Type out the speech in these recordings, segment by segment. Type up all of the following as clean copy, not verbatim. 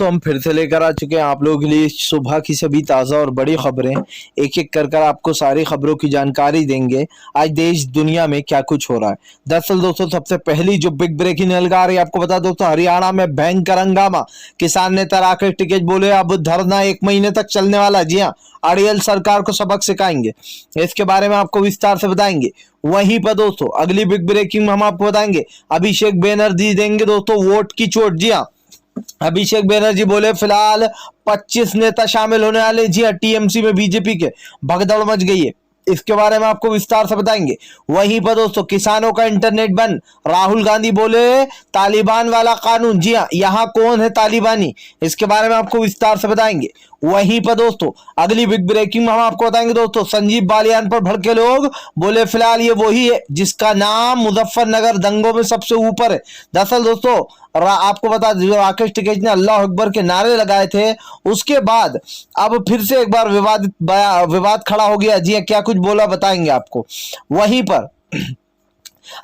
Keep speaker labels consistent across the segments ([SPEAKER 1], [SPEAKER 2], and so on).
[SPEAKER 1] तो हम फिर से लेकर आ चुके हैं आप लोगों के लिए सुबह की सभी ताज़ा और बड़ी खबरें। एक एक कर आपको सारी खबरों की जानकारी देंगे। आज देश दुनिया में क्या कुछ हो रहा है। दरअसल दोस्तों सबसे पहली जो बिग ब्रेकिंग न्यूज़ आ रही है आपको बता दोस्तों, हरियाणा में भयंकर हंगामा। किसान नेता राकेश टिकैत बोले अब धरना 1 महीने तक चलने वाला है। जी हाँ, अड़ियल सरकार को सबक सिखाएंगे। इसके बारे में आपको विस्तार से बताएंगे। वहीं पर दोस्तों अगली बिग ब्रेकिंग में हम आपको बताएंगे अभिषेक बैनर्जी देंगे दोस्तों वोट की चोट। जी हाँ, अभिषेक बैनर्जी बोले फिलहाल 25 नेता शामिल होने वाले। जी हाँ, टीएमसी में बीजेपी के भगदड़ मच गई है। इसके बारे में आपको विस्तार से बताएंगे। वहीं पर दोस्तों किसानों का इंटरनेट बंद, राहुल गांधी बोले तालिबान वाला कानून। जी हाँ, यहाँ कौन है तालिबानी, इसके बारे में आपको विस्तार से बताएंगे। वहीं पर दोस्तों अगली बिग ब्रेकिंग में हम आपको बताएंगे दोस्तों संजीव बालियान पर भड़के लोग बोले फिलहाल ये वही है जिसका नाम मुजफ्फरनगर दंगों में सबसे ऊपर है। दरअसल दोस्तों आपको बता दें जो राकेश टिकैत ने अल्लाह अकबर के नारे लगाए थे उसके बाद अब फिर से एक बार विवाद खड़ा हो गया। जी क्या कुछ बोला बताएंगे आपको। वहीं पर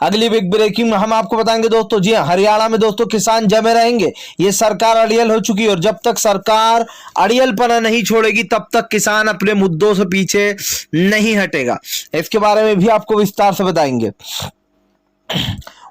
[SPEAKER 1] अगली बिग ब्रेकिंग में हम आपको बताएंगे दोस्तों, जी हाँ, हरियाणा में दोस्तों किसान जमे रहेंगे। ये सरकार अड़ियल हो चुकी है और जब तक सरकार अड़ियलपना नहीं छोड़ेगी तब तक किसान अपने मुद्दों से पीछे नहीं हटेगा। इसके बारे में भी आपको विस्तार से बताएंगे।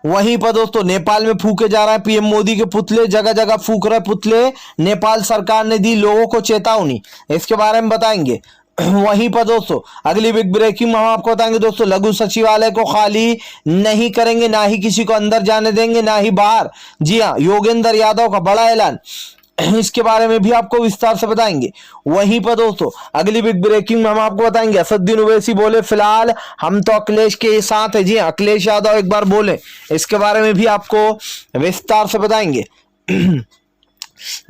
[SPEAKER 1] वहीं पर दोस्तों नेपाल में फूके जा रहा है पीएम मोदी के पुतले, जगह जगह फूक रहे पुतले। नेपाल सरकार ने दी लोगों को चेतावनी, इसके बारे में बताएंगे। वहीं पर दोस्तों अगली बिग ब्रेकिंग में हम आपको बताएंगे दोस्तों लघु सचिवालय को खाली नहीं करेंगे, ना ही किसी को अंदर जाने देंगे ना ही बाहर। जी हाँ, योगेंद्र यादव का बड़ा ऐलान, इसके बारे में भी आपको विस्तार से बताएंगे। वहीं पर दोस्तों अगली बिग ब्रेकिंग में हम आपको बताएंगे असदुद्दीन ओवैसी बोले फिलहाल हम तो अखिलेश के साथ है। जी अखिलेश यादव एक बार बोले, इसके बारे में भी आपको विस्तार से बताएंगे।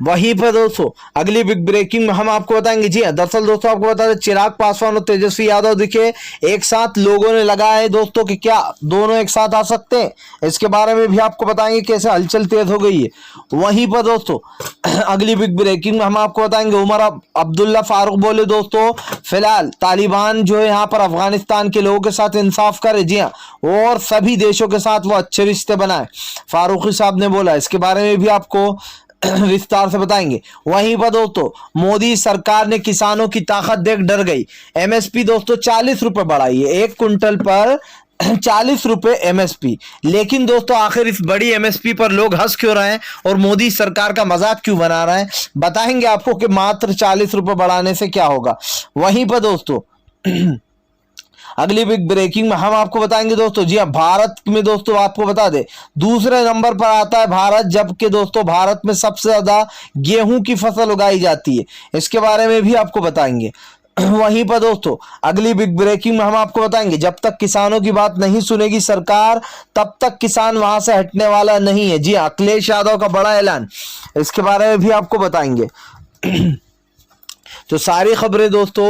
[SPEAKER 1] वहीं पर दोस्तों अगली बिग ब्रेकिंग में हम आपको बताएंगे। जी हाँ, दरअसल दोस्तों आपको बता दें चिराग पासवान और तेजस्वी यादव दिखे एक साथ। लोगों ने लगाया है दोस्तों कि क्या दोनों एक साथ आ सकते हैं, इसके बारे में भी आपको बताएंगे कैसे हलचल तेज हो गई है। वहीं पर दोस्तों अगली बिग ब्रेकिंग में हम आपको बताएंगे उमर अब्दुल्ला फारूक बोले दोस्तों फिलहाल तालिबान जो है यहाँ पर अफगानिस्तान के लोगों के साथ इंसाफ करे। जी हाँ, और सभी देशों के साथ वो अच्छे रिश्ते बनाए, फारूकी साहब ने बोला। इसके बारे में भी आपको विस्तार से बताएंगे। वहीं पर दोस्तों मोदी सरकार ने किसानों की ताकत देख डर गई। एमएसपी दोस्तों 40 रुपए बढ़ाई है, 1 कुंटल पर 40 रुपए एमएसपी। लेकिन दोस्तों आखिर इस बड़ी एमएसपी पर लोग हंस क्यों रहे हैं और मोदी सरकार का मजाक क्यों बना रहे हैं, बताएंगे आपको कि मात्र 40 रुपए बढ़ाने से क्या होगा। वहीं पर दोस्तों अगली बिग ब्रेकिंग में हम आपको बताएंगे दोस्तों, जी हाँ, भारत में दोस्तों आपको बता दे दूसरे नंबर पर आता है भारत, जबकि दोस्तों भारत में सबसे ज्यादा गेहूं की फसल उगाई जाती है। इसके बारे में भी आपको बताएंगे। वहीं पर दोस्तों अगली बिग ब्रेकिंग में हम आपको बताएंगे जब तक किसानों की बात नहीं सुनेगी सरकार तब तक किसान वहां से हटने वाला नहीं है। जी अखिलेश यादव का बड़ा ऐलान, इसके बारे में भी आपको बताएंगे। तो सारी खबरें दोस्तों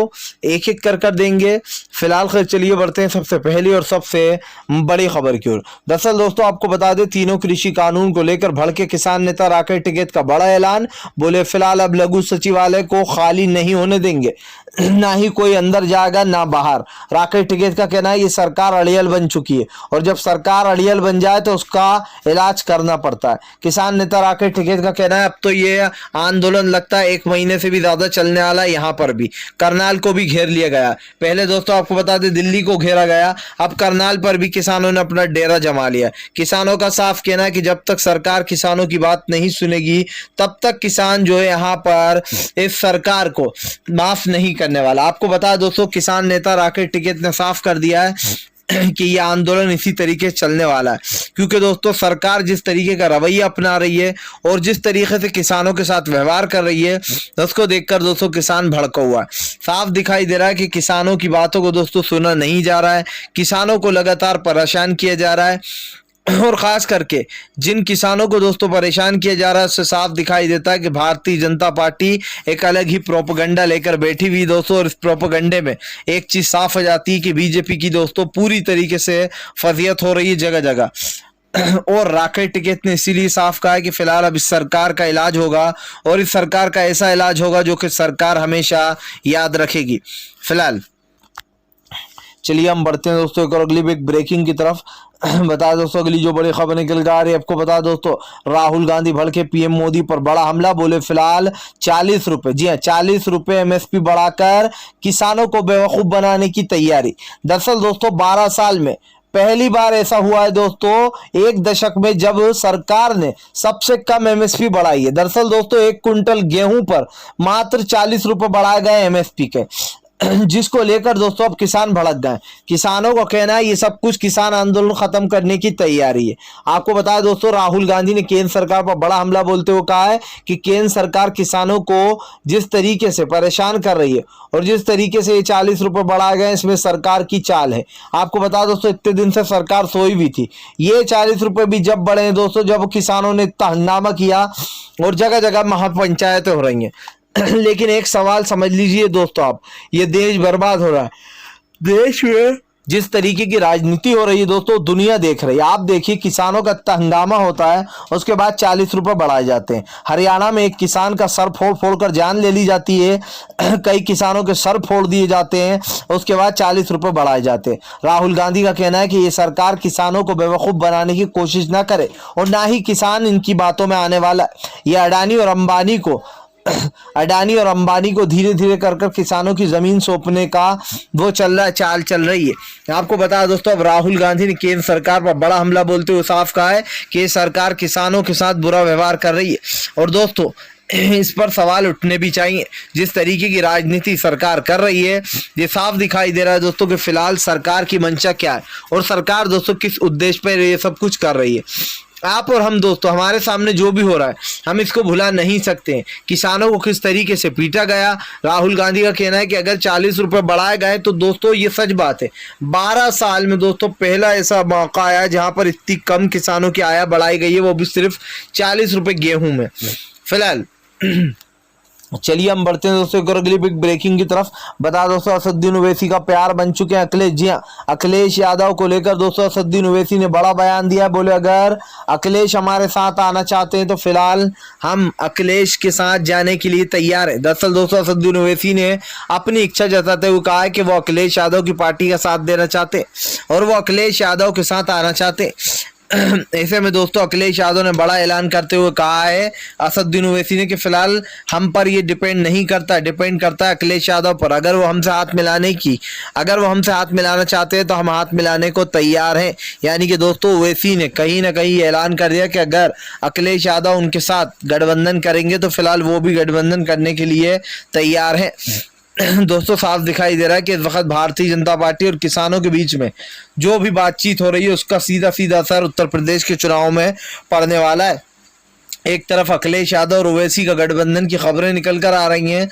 [SPEAKER 1] एक एक कर देंगे। फिलहाल चलिए बढ़ते हैं सबसे पहली और सबसे बड़ी खबर की ओर। दरअसल दोस्तों आपको बता दें तीनों कृषि कानून को लेकर भड़के किसान नेता राकेश टिकैत का बड़ा ऐलान, बोले फिलहाल अब लघु सचिवालय को खाली नहीं होने देंगे, ना ही कोई अंदर जाएगा ना बाहर। राकेश टिकैत का कहना है ये सरकार अड़ियल बन चुकी है और जब सरकार अड़ियल बन जाए तो उसका इलाज करना पड़ता है। किसान नेता राकेश टिकैत का कहना है अब तो ये आंदोलन लगता है 1 महीने से भी ज्यादा चलने वाला है। यहाँ पर भी करनाल को भी घेर लिया गया। पहले दोस्तों आपको बता दें दिल्ली को घेरा गया, अब करनाल पर भी किसानों ने अपना डेरा जमा लिया। किसानों का साफ कहना है कि जब तक सरकार किसानों की बात नहीं सुनेगी तब तक किसान जो है यहाँ पर इस सरकार को माफ नहीं करने वाला। आपको बता दोस्तों किसान नेता राकेश टिकैत ने साफ कर दिया है कि यह आंदोलन इसी तरीके से चलने वाला है, क्योंकि दोस्तों सरकार जिस तरीके का रवैया अपना रही है और जिस तरीके से किसानों के साथ व्यवहार कर रही है उसको देखकर दोस्तों किसान भड़का हुआ है। साफ दिखाई दे रहा है कि किसानों की बातों को दोस्तों सुना नहीं जा रहा है, किसानों को लगातार परेशान किया जा रहा है। और खास करके जिन किसानों को दोस्तों परेशान किया जा रहा है उससे साफ दिखाई देता है कि भारतीय जनता पार्टी एक अलग ही प्रोपेगेंडा लेकर बैठी हुई दोस्तों। और इस प्रोपेगेंडे में एक चीज साफ हो जाती है कि बीजेपी की दोस्तों पूरी तरीके से फजीयत हो रही है जगह जगह। और राकेश टिकैत ने इसीलिए साफ कहा है कि फिलहाल अब इस सरकार का इलाज होगा और इस सरकार का ऐसा इलाज होगा जो कि सरकार हमेशा याद रखेगी। फिलहाल चलिए हम बढ़ते हैं दोस्तों एक और अगली बिग ब्रेकिंग की तरफ। बता दोस्तों अगली जो बड़ी खबर निकल कर आ रही है आपको बता दोस्तों, राहुल गांधी भड़के पीएम मोदी पर बड़ा हमला, बोले फिलहाल 40 रुपए, जी हाँ 40 रुपए एमएसपी बढ़ाकर किसानों को बेवकूफ बनाने की तैयारी। दरअसल दोस्तों 12 साल में पहली बार ऐसा हुआ है दोस्तों, एक दशक में, जब सरकार ने सबसे कम एमएसपी बढ़ाई है। दरअसल दोस्तों 1 कुंटल गेहूं पर मात्र 40 रुपए बढ़ाए गए एमएसपी के, जिसको लेकर दोस्तों अब किसान भड़क गए। किसानों को कहना है ये सब कुछ किसान आंदोलन खत्म करने की तैयारी है। आपको बताया दोस्तों राहुल गांधी ने केंद्र सरकार पर बड़ा हमला बोलते हुए कहा है कि केंद्र सरकार किसानों को जिस तरीके से परेशान कर रही है और जिस तरीके से ये 40 रुपए बढ़ाए गए, इसमें सरकार की चाल है। आपको बता दोस्तों इतने दिन से सरकार सोई भी थी। ये 40 रुपए भी जब बढ़े हैं दोस्तों, जब किसानों ने इतना हंगामा किया और जगह जगह महापंचायतें हो रही हैं। लेकिन एक सवाल समझ लीजिए दोस्तों आप, ये देश बर्बाद हो रहा है। देश में जिस तरीके की राजनीति हो रही है दोस्तों, दुनिया देख रही है। आप देखिए किसानों का इतना हंगामा होता है, उसके बाद 40 रुपए बढ़ाए जाते हैं। हरियाणा में एक किसान का सर फोड़ फोड़ कर जान ले ली जाती है, कई किसानों के सर फोड़ दिए जाते हैं, उसके बाद 40 रुपए बढ़ाए जाते हैं। राहुल गांधी का कहना है कि ये सरकार किसानों को बेवकूफ बनाने की कोशिश ना करे और ना ही किसान इनकी बातों में आने वाला। ये अडानी और अंबानी को धीरे धीरे कर किसानों की जमीन सौंपने का वो चाल चल रही है। आपको बता दोस्तों अब राहुल गांधी ने केंद्र सरकार पर बड़ा हमला बोलते हुए साफ कहा है कि सरकार किसानों के साथ बुरा व्यवहार कर रही है। और दोस्तों इस पर सवाल उठने भी चाहिए। जिस तरीके की राजनीति सरकार कर रही है, ये साफ दिखाई दे रहा है दोस्तों कि फिलहाल सरकार की मंशा क्या है और सरकार दोस्तों किस उद्देश्य पर ये सब कुछ कर रही है। आप और हम दोस्तों, हमारे सामने जो भी हो रहा है हम इसको भुला नहीं सकते। किसानों को किस तरीके से पीटा गया। राहुल गांधी का कहना है कि अगर 40 रुपए बढ़ाए गए तो दोस्तों ये सच बात है, 12 साल में दोस्तों पहला ऐसा मौका आया जहां पर इतनी कम किसानों की आय बढ़ाई गई है, वो भी सिर्फ 40 रुपए गेहूं में। फिलहाल चलिए हम बढ़ते हैं दोस्तों एक और अगली बिग ब्रेकिंग की तरफ। बता दोस्तों असदुद्दीन ओवैसी का प्यार बन चुके हैं अखिलेश। जी हाँ, अखिलेश यादव को लेकर दोस्तों असदुद्दीन ओवैसी ने बड़ा बयान दिया। बोले अगर अखिलेश हमारे साथ आना चाहते हैं तो फिलहाल हम अखिलेश के साथ जाने के लिए तैयार है। दरअसल दोस्तों असदुद्दीन ओवैसी ने अपनी इच्छा जताते हुए कहा है कि वो अखिलेश यादव की पार्टी का साथ देना चाहते और वो अखिलेश यादव के साथ आना चाहते। ऐसे में दोस्तों अखिलेश यादव ने बड़ा ऐलान करते हुए कहा है असदुद्दीन ओवैसी ने कि फिलहाल हम पर ये डिपेंड करता है अखिलेश यादव पर। अगर वो हमसे हाथ मिलाना चाहते हैं तो हम हाथ मिलाने को तैयार हैं। यानी कि दोस्तों ओवैसी ने कहीं ना कहीं ऐलान कर दिया कि अगर अखिलेश यादव उनके साथ गठबंधन करेंगे तो फिलहाल वो भी गठबंधन करने के लिए तैयार है। दोस्तों साफ दिखाई दे रहा है कि इस वक्त भारतीय जनता पार्टी और किसानों के बीच में जो भी बातचीत हो रही है उसका सीधा सीधा असर उत्तर प्रदेश के चुनाव में पड़ने वाला है। एक तरफ अखिलेश यादव और ओवैसी का गठबंधन की खबरें निकल कर आ रही हैं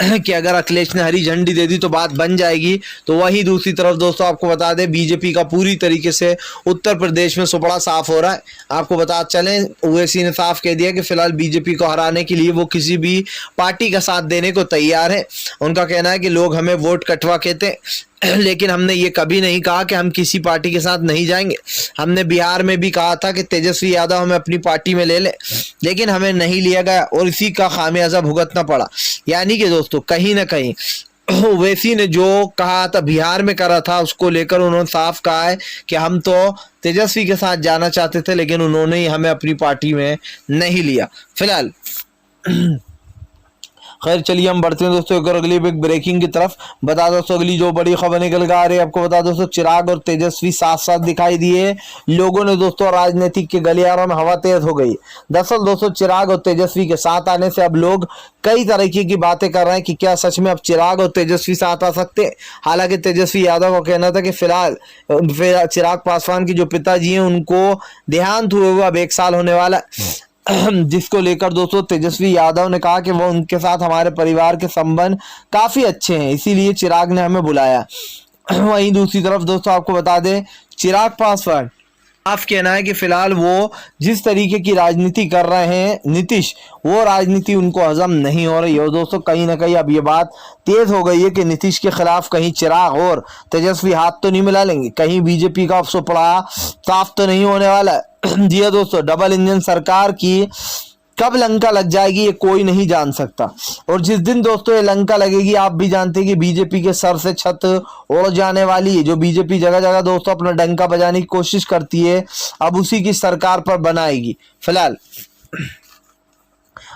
[SPEAKER 1] कि अगर अखिलेश ने हरी झंडी दे दी तो बात बन जाएगी, तो वहीं दूसरी तरफ दोस्तों आपको बता दें बीजेपी का पूरी तरीके से उत्तर प्रदेश में सुपड़ा साफ हो रहा है। आपको बता चलें ओवैसी ने साफ कह दिया कि फिलहाल बीजेपी को हराने के लिए वो किसी भी पार्टी का साथ देने को तैयार है। उनका कहना है कि लोग हमें वोट कटवा कहते हैं, लेकिन हमने ये कभी नहीं कहा कि हम किसी पार्टी के साथ नहीं जाएंगे। हमने बिहार में भी कहा था कि तेजस्वी यादव हमें अपनी पार्टी में ले ले, लेकिन हमें नहीं लिया गया और इसी का खामियाजा भुगतना पड़ा। यानी कि दोस्तों कहीं ना कहीं ओवैसी ने जो कहा था बिहार में करा था उसको लेकर उन्होंने साफ कहा है कि हम तो तेजस्वी के साथ जाना चाहते थे, लेकिन उन्होंने हमें अपनी पार्टी में नहीं लिया। फिलहाल खैर चलिए हम बढ़ते हैं दोस्तों एक और अगली बिग ब्रेकिंग की तरफ। बता दोस्तों अगली जो बड़ी खबर निकल कर आ रही है आपको बता दोस्तों, चिराग और तेजस्वी साथ साथ दिखाई दिए। लोगों ने दोस्तों राजनीतिक के गलियारों में हवा तेज हो गई। दरअसल दोस्तों चिराग और तेजस्वी के साथ आने से अब लोग कई तरीके की बातें कर रहे हैं कि क्या सच में अब चिराग और तेजस्वी साथ आ सकते हैं। हालांकि तेजस्वी यादव का कहना था कि फिलहाल चिराग पासवान के जो पिताजी हैं उनको देहांत हुए हुए अब 1 साल होने वाला है, जिसको लेकर दोस्तों तेजस्वी यादव ने कहा कि वो उनके साथ हमारे परिवार के संबंध काफी अच्छे हैं, इसीलिए चिराग ने हमें बुलाया। वहीं दूसरी तरफ दोस्तों आपको बता दें चिराग पासवान साफ कहना है कि फिलहाल वो जिस तरीके की राजनीति कर रहे हैं नीतीश, वो राजनीति उनको हजम नहीं हो रही है। और दोस्तों कहीं ना कहीं अब ये बात तेज हो गई है कि नीतीश के खिलाफ कहीं चिराग और तेजस्वी हाथ तो नहीं मिला लेंगे, कहीं बीजेपी का सुपड़ा साफ तो नहीं होने वाला है। जी हाँ दोस्तों, डबल इंजन सरकार की कब लंका लग जाएगी ये कोई नहीं जान सकता। और जिस दिन दोस्तों ये लंका लगेगी, आप भी जानते हैं कि बीजेपी के सर से छत उड़ जाने वाली है। जो बीजेपी जगह जगह दोस्तों अपना डंका बजाने की कोशिश करती है, अब उसी की सरकार पर बनाएगी फिलहाल।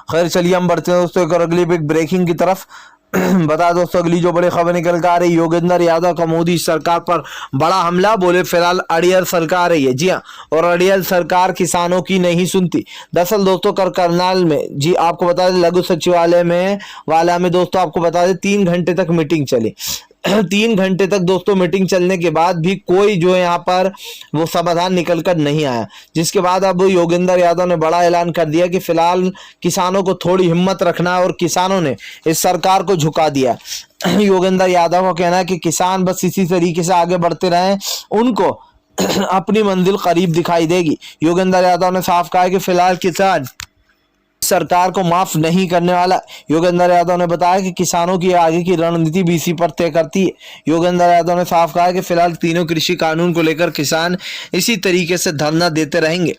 [SPEAKER 1] खैर चलिए हम बढ़ते हैं दोस्तों एक और अगली बिग ब्रेकिंग की तरफ। बता दोस्तों अगली जो बड़ी खबर निकल कर आ रही, योगेंद्र यादव का मोदी सरकार पर बड़ा हमला। बोले फिलहाल अड़ियल सरकार है ये, जी हाँ, और अड़ियल सरकार किसानों की नहीं सुनती। दरअसल दोस्तों करनाल में, जी आपको बता दें, लघु सचिवालय में वाला में दोस्तों आपको बता दें 3 घंटे तक मीटिंग चली। 3 घंटे तक दोस्तों मीटिंग चलने के बाद भी कोई जो यहाँ पर वो समाधान निकल कर नहीं आया, जिसके बाद अब योगेंद्र यादव ने बड़ा ऐलान कर दिया कि फिलहाल किसानों को थोड़ी हिम्मत रखना, और किसानों ने इस सरकार को झुका दिया। योगेंद्र यादव का कहना है कि किसान बस इसी तरीके से आगे बढ़ते रहें, उनको अपनी मंजिल करीब दिखाई देगी। योगेंद्र यादव ने साफ कहा है कि फिलहाल किसान सरकार को माफ नहीं करने वाला। योगेंद्र यादव ने बताया कि किसानों की आगे की रणनीति बीसी पर तय करती है। योगेंद्र यादव ने साफ कहा कि फिलहाल तीनों कृषि कानून को लेकर किसान इसी तरीके से धरना देते रहेंगे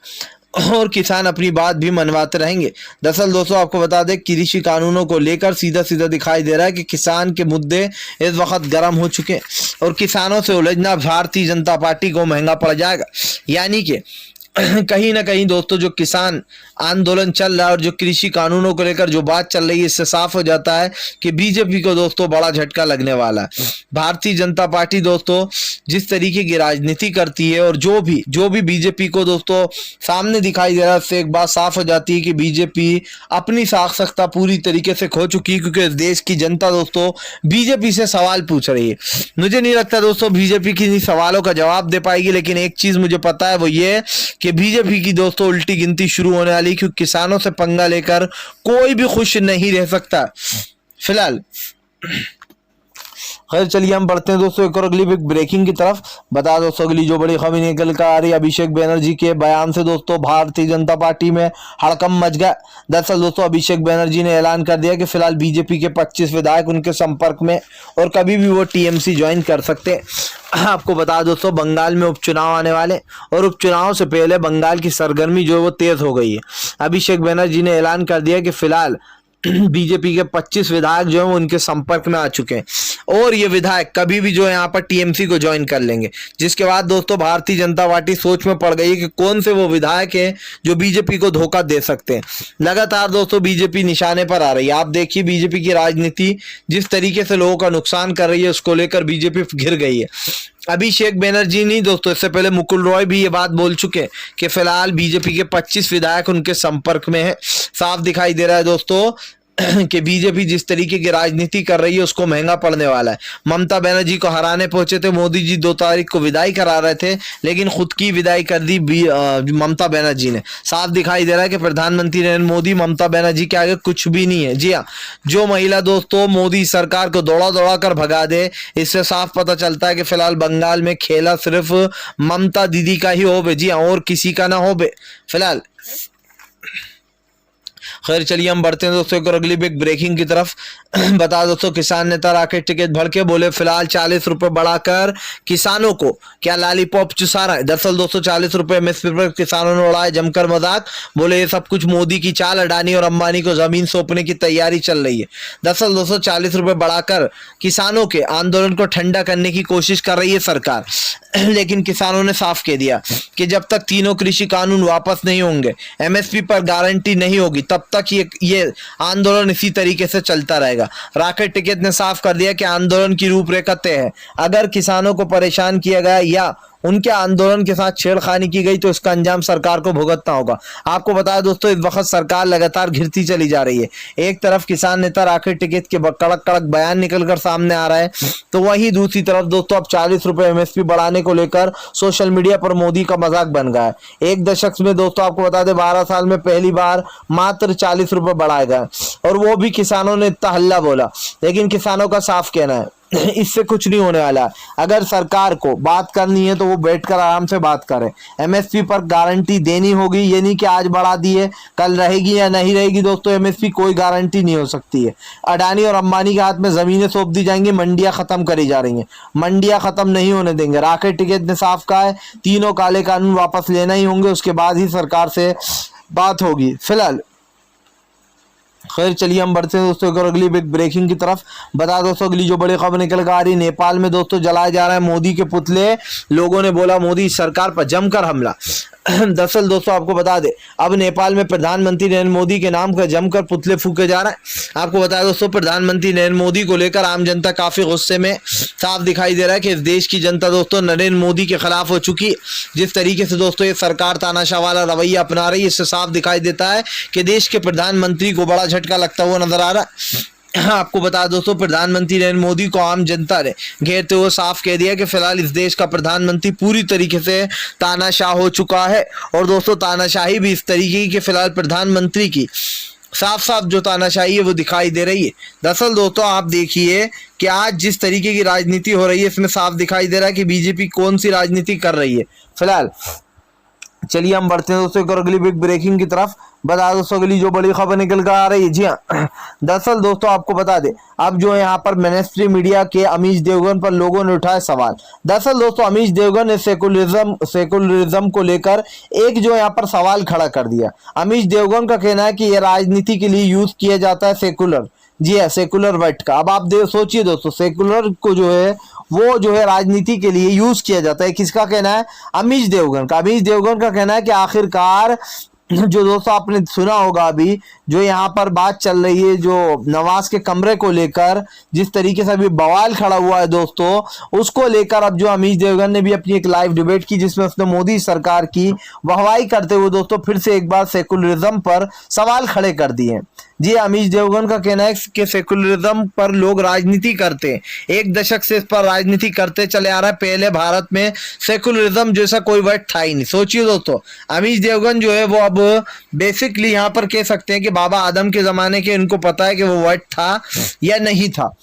[SPEAKER 1] और किसान अपनी बात भी मनवाते रहेंगे। दरअसल दोस्तों आपको बता दें, कृषि कानूनों को लेकर सीधा सीधा दिखाई दे रहा है कि किसान के मुद्दे इस वक्त गर्म हो चुके हैं और किसानों से उलझना भारतीय जनता पार्टी को महंगा पड़ जाएगा। यानी कि कहीं ना कहीं दोस्तों जो किसान आंदोलन चल रहा है और जो कृषि कानूनों को लेकर जो बात चल रही है, इससे साफ हो जाता है कि बीजेपी को दोस्तों बड़ा झटका लगने वाला है। भारतीय जनता पार्टी दोस्तों जिस तरीके की राजनीति करती है और जो भी बीजेपी को दोस्तों सामने दिखाई दे रहा है, उससे एक बात साफ हो जाती है कि बीजेपी अपनी सार्थकता पूरी तरीके से खो चुकी है, क्योंकि देश की जनता दोस्तों बीजेपी से सवाल पूछ रही है। मुझे नहीं लगता दोस्तों बीजेपी किसी सवालों का जवाब दे पाएगी, लेकिन एक चीज मुझे पता है, वो ये कि बीजेपी की दोस्तों उल्टी गिनती शुरू होने वाली, क्योंकि किसानों से पंगा लेकर कोई भी खुश नहीं रह सकता फिलहाल। खैर चलिए हम बढ़ते हैं दोस्तों एक और अगली बिग ब्रेकिंग की तरफ। बता दोस्तों अगली जो बड़ी खबर निकल कर आ रही है, अभिषेक बनर्जी के बयान से दोस्तों भारतीय जनता पार्टी में हड़कंप मच गया। दरअसल दोस्तों अभिषेक बनर्जी ने ऐलान कर दिया कि फिलहाल बीजेपी के 25 विधायक उनके संपर्क में और कभी भी वो टीएमसी ज्वाइन कर सकते हैं। आपको बता दोस्तों बंगाल में उपचुनाव आने वाले और उपचुनाव से पहले बंगाल की सरगर्मी जो है वो तेज हो गई है। अभिषेक बनर्जी ने ऐलान कर दिया कि फिलहाल बीजेपी के 25 विधायक जो है वो उनके संपर्क में आ चुके हैं और ये विधायक कभी भी जो है यहाँ पर टीएमसी को ज्वाइन कर लेंगे, जिसके बाद दोस्तों भारतीय जनता पार्टी सोच में पड़ गई है कि कौन से वो विधायक हैं जो बीजेपी को धोखा दे सकते हैं। लगातार दोस्तों बीजेपी निशाने पर आ रही है। आप देखिए बीजेपी की राजनीति जिस तरीके से लोगों का नुकसान कर रही है, उसको लेकर बीजेपी घिर गई है। अभिषेक बनर्जी नहीं दोस्तों, इससे पहले मुकुल रॉय भी ये बात बोल चुके हैं कि फिलहाल बीजेपी के 25 विधायक उनके संपर्क में है। साफ दिखाई दे रहा है दोस्तों कि बीजेपी जिस तरीके की राजनीति कर रही है उसको महंगा पड़ने वाला है। ममता बनर्जी को हराने पहुंचे थे मोदी जी, 2 तारीख को विदाई करा रहे थे, लेकिन खुद की विदाई कर दी ममता बनर्जी ने। साफ दिखाई दे रहा है कि प्रधानमंत्री नरेंद्र मोदी ममता बनर्जी के आगे कुछ भी नहीं है। जी हाँ, जो महिला दोस्तों मोदी सरकार को दौड़ा दौड़ा कर भगा दे, इससे साफ पता चलता है कि फिलहाल बंगाल में खेला सिर्फ ममता दीदी का ही होवे, जी हाँ, और किसी का ना होवे फिलहाल। खैर चलिए हम बढ़ते हैं दोस्तों एक और अगली बिग ब्रेकिंग की तरफ। बता दोस्तों किसान नेता राकेश टिकैत भड़के, बोले फिलहाल 40 रुपए बढ़ाकर किसानों को क्या लॉलीपॉप चुसा रहा है। दरअसल दोस्तों 40 रुपए एमएसपी पर किसानों ने उड़ाया जमकर मजाक। बोले ये सब कुछ मोदी की चाल, अडानी और अंबानी को जमीन सौंपने की तैयारी चल रही है। दरअसल दोस्तों 40 रुपए बढ़ाकर किसानों के आंदोलन को ठंडा करने की कोशिश कर रही है सरकार, लेकिन किसानों ने साफ कह दिया कि जब तक तीनों कृषि कानून वापस नहीं होंगे, एमएसपी पर गारंटी नहीं होगी, तब तक ये आंदोलन इसी तरीके से चलता रहेगा। राकेश टिकैत ने साफ कर दिया कि आंदोलन की रूपरेखा तय है। अगर किसानों को परेशान किया गया या उनके आंदोलन के साथ छेड़खानी की गई तो इसका अंजाम सरकार को भुगतना होगा। आपको बताया दोस्तों इस वक्त सरकार लगातार घिरती चली जा रही है। एक तरफ किसान नेता राकेश टिकैत के कड़क कड़क बयान निकलकर सामने आ रहा है, तो वहीं दूसरी तरफ दोस्तों अब 40 रुपए एमएसपी बढ़ाने को लेकर सोशल मीडिया पर मोदी का मजाक बन गया है। एक दशक में दोस्तों आपको बता दें 12 साल में पहली बार मात्र 40 रुपए बढ़ाए गए और वो भी किसानों ने इतना हल्ला बोला, लेकिन किसानों का साफ कहना है इससे कुछ नहीं होने वाला। अगर सरकार को बात करनी है तो वो बैठकर आराम से बात करे। एमएसपी पर गारंटी देनी होगी, ये नहीं कि आज बढ़ा दी है कल रहेगी या नहीं रहेगी। दोस्तों एमएसपी कोई गारंटी नहीं हो सकती है। अडानी और अंबानी के हाथ में जमीनें सौंप दी जाएंगी, मंडियां खत्म करी जा रही हैं, मंडियां खत्म नहीं होने देंगे। राकेश टिकैत ने साफ कहा है तीनों काले कानून वापस लेना ही होंगे, उसके बाद ही सरकार से बात होगी। फिलहाल खैर चलिए हम बढ़ते हैं दोस्तों एक और अगली बिग ब्रेकिंग की तरफ। बता दोस्तों अगली जो बड़ी खबर निकल कर आ रही, नेपाल में दोस्तों जलाया जा रहा है मोदी के पुतले। लोगों ने बोला मोदी सरकार पर जमकर हमला। दरअसल दोस्तों आपको बता दे, अब नेपाल में प्रधानमंत्री नरेंद्र मोदी के नाम का जमकर पुतले फूके जा रहे हैं। आपको बताया दोस्तों प्रधानमंत्री नरेंद्र मोदी को लेकर आम जनता काफी गुस्से में। साफ दिखाई दे रहा है कि इस देश की जनता दोस्तों नरेंद्र मोदी के खिलाफ हो चुकी है। जिस तरीके से दोस्तों ये सरकार तानाशाह वाला रवैया अपना रही है, इससे साफ दिखाई देता है कि देश के प्रधानमंत्री को बड़ा झटका लगता हुआ नजर आ रहा है। आपको बता दोस्तों प्रधानमंत्री नरेंद्र मोदी को आम जनता ने घेरते हुए साफ कह दिया कि फिलहाल इस देश का प्रधानमंत्री पूरी तरीके से तानाशाह हो चुका है। और दोस्तों तानाशाही भी इस तरीके की कि फिलहाल प्रधानमंत्री की साफ साफ जो तानाशाही है वो दिखाई दे रही है। दरअसल दोस्तों आप देखिए कि आज जिस तरीके की राजनीति हो रही है इसमें साफ दिखाई दे रहा है कि बीजेपी कौन सी राजनीति कर रही है फिलहाल। चलिए हम बढ़ते हैं दोस्तों एक और अगली बिग ब्रेकिंग की तरफ। बता दोस्तों अगली जो बड़ी खबर निकल कर आ रही है, जी हाँ दरअसल दोस्तों आपको बता दे, अब जो यहाँ पर मिनिस्ट्री मीडिया के अमीश देवगन पर लोगों ने उठाए सवाल। दरअसल दोस्तों अमीश देवगन ने सेकुलरिज्म को लेकर एक जो यहाँ पर सवाल खड़ा कर दिया। अमीश देवगन का कहना है कि यह राजनीति के लिए यूज किया जाता है सेकुलर, जी है सेकुलर वर्ड का। अब आप सोचिए दोस्तों सेकुलर को जो है वो जो है राजनीति के लिए यूज किया जाता है। किसका कहना है? अमीश देवगन का। अमीश देवगन का कहना है कि आखिरकार जो दोस्तों आपने सुना होगा अभी जो यहाँ पर बात चल रही है जो नवाज के कमरे को लेकर जिस तरीके से अभी बवाल खड़ा हुआ है दोस्तों, उसको लेकर अब जो अमीश देवगन ने भी अपनी एक लाइव डिबेट की जिसमें उसने मोदी सरकार की वाहवाही करते हुए दोस्तों फिर से एक बार सेकुलरिज्म पर सवाल खड़े कर दिए। जी अमीश देवगन का कहना है कि सेकुलरिज्म पर लोग राजनीति करते हैं, एक दशक से इस पर राजनीति करते चले आ रहा है। पहले भारत में सेकुलरिज्म जैसा कोई वर्ड था ही नहीं। सोचिए दोस्तों अमीश देवगन जो है वो अब बेसिकली यहाँ पर कह सकते हैं कि बाबा आदम के जमाने के इनको पता है कि वो वर्ड था या नहीं था।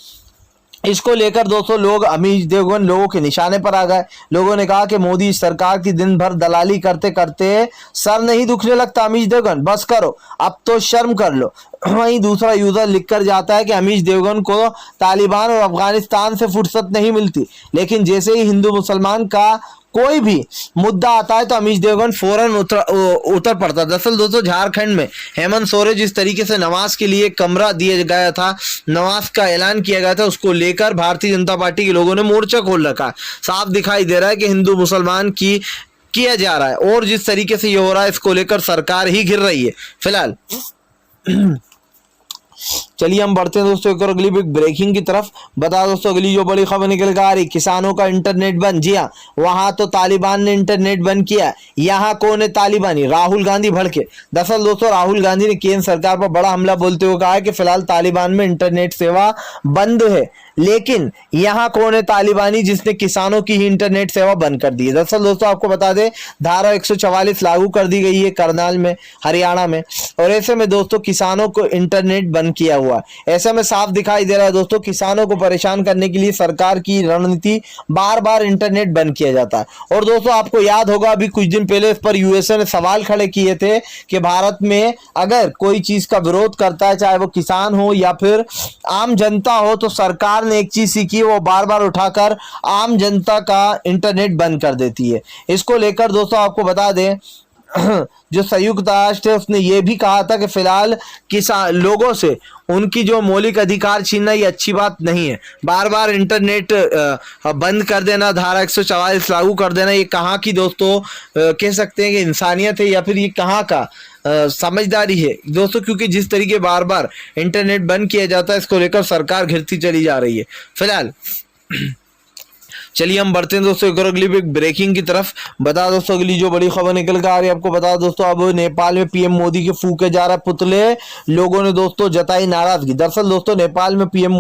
[SPEAKER 1] इसको लेकर दोस्तों लोग अमीश देवगन लोगों के निशाने पर आ गए। लोगों ने कहा कि मोदी सरकार की दिन भर दलाली करते करते सर नहीं दुखने लगता अमीश देवगन, बस करो अब तो शर्म कर लो। वहीं दूसरा यूजर लिखकर जाता है कि अमीश देवगन को तालिबान और अफगानिस्तान से फुर्सत नहीं मिलती, लेकिन जैसे ही हिंदू मुसलमान का कोई भी मुद्दा आता है तो अमीश देवगन फौरन उतर पड़ता। दरअसल दोस्तों झारखंड में हेमंत सोरेन जिस तरीके से नवाज के लिए कमरा दिया गया था, नवाज का ऐलान किया गया था, उसको लेकर भारतीय जनता पार्टी के लोगों ने मोर्चा खोल रखा है। साफ दिखाई दे रहा है कि हिंदू मुसलमान की किया जा रहा है और जिस तरीके से ये हो रहा है इसको लेकर सरकार ही घिर रही है फिलहाल। चलिए हम बढ़ते हैं दोस्तों एक और अगली बिग ब्रेकिंग की तरफ। बता दोस्तों अगली जो बड़ी खबर निकल कर आ रही, किसानों का इंटरनेट बंद। जी हाँ वहां तो तालिबान ने इंटरनेट बंद किया, यहाँ कौन है तालिबानी? राहुल गांधी भड़के। दरअसल दोस्तों राहुल गांधी ने केंद्र सरकार पर बड़ा हमला बोलते हुए कहा है कि फिलहाल तालिबान में इंटरनेट सेवा बंद है, लेकिन यहाँ कौन है तालिबानी जिसने किसानों की ही इंटरनेट सेवा बंद कर दी है। दरअसल दोस्तों आपको बता दें धारा 144 लागू कर दी गई है करनाल में हरियाणा में, और ऐसे में दोस्तों किसानों को इंटरनेट बंद किया हुआ। ऐसे में साफ दिखाई दे रहा है दोस्तों किसानों को परेशान करने के लिए सरकार की रणनीति बार बार इंटरनेट बंद किया जाता है। और दोस्तों आपको याद होगा अभी कुछ दिन पहले इस पर यूएसए ने सवाल खड़े किए थे कि भारत में अगर कोई चीज का विरोध करता है चाहे वो किसान हो या फिर आम जनता हो तो सरकार ने एक चीज सीखी वो बार बार उठाकर आम जनता का इंटरनेट बंद कर देती है। इसको लेकर दोस्तों आपको बता दें जो संयुक्त राष्ट्र है उसने ये भी कहा था कि फिलहाल किसान लोगों से उनकी जो मौलिक अधिकार छीनना ये अच्छी बात नहीं है। बार बार इंटरनेट बंद कर देना, धारा 144 लागू कर देना, ये कहाँ की दोस्तों कह सकते हैं कि इंसानियत है या फिर ये कहाँ का समझदारी है दोस्तों, क्योंकि जिस तरीके बार बार इंटरनेट बंद किया जाता है इसको लेकर सरकार घिरती चली जा रही है फिलहाल। चलिए हम बढ़ते हैं दोस्तों एक और अगली बिग ब्रेकिंग की तरफ। बता दोस्तों अगली जो बड़ी खबर निकल कर आ रही है आपको बता दोस्तों अब नेपाल में पीएम मोदी के फूके जा रहा पुतले, लोगों ने दोस्तों जताई नाराजगी। दरअसल दोस्तों नेपाल में पीएम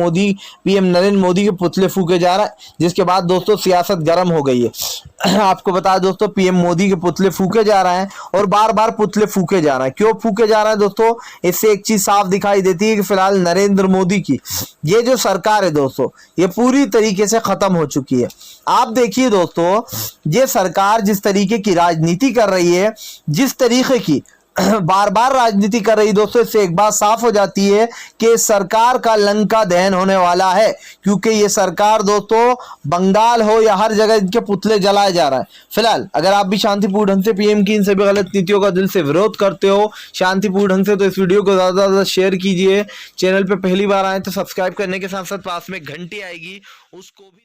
[SPEAKER 1] नरेंद्र मोदी के पुतले फूके जा रहा है जिसके बाद दोस्तों सियासत गर्म हो गई है। आपको बता दोस्तों पीएम मोदी के पुतले फूके जा रहे हैं और बार बार पुतले फूके जा रहे हैं। क्यों फूके जा रहे हैं दोस्तों? इससे एक चीज साफ दिखाई देती है कि फिलहाल नरेंद्र मोदी की ये जो सरकार है दोस्तों ये पूरी तरीके से खत्म हो चुकी है। आप देखिए दोस्तों ये सरकार जिस तरीके की राजनीति कर रही है, जिस तरीके की बार बार राजनीति कर रही दोस्तों, इससे एक बात साफ हो जाती है कि सरकार का लंका दहन होने वाला है, क्योंकि ये सरकार दोस्तों बंगाल हो या हर जगह इनके पुतले जलाए जा रहा है। फिलहाल अगर आप भी शांतिपूर्ण ढंग से पीएम की इन सभी गलत नीतियों का दिल से विरोध करते हो शांतिपूर्ण ढंग से, तो इस वीडियो को ज्यादा से ज्यादा शेयर कीजिए। चैनल पे पहली बार आए तो सब्सक्राइब करने के साथ साथ पास में घंटी आएगी उसको भी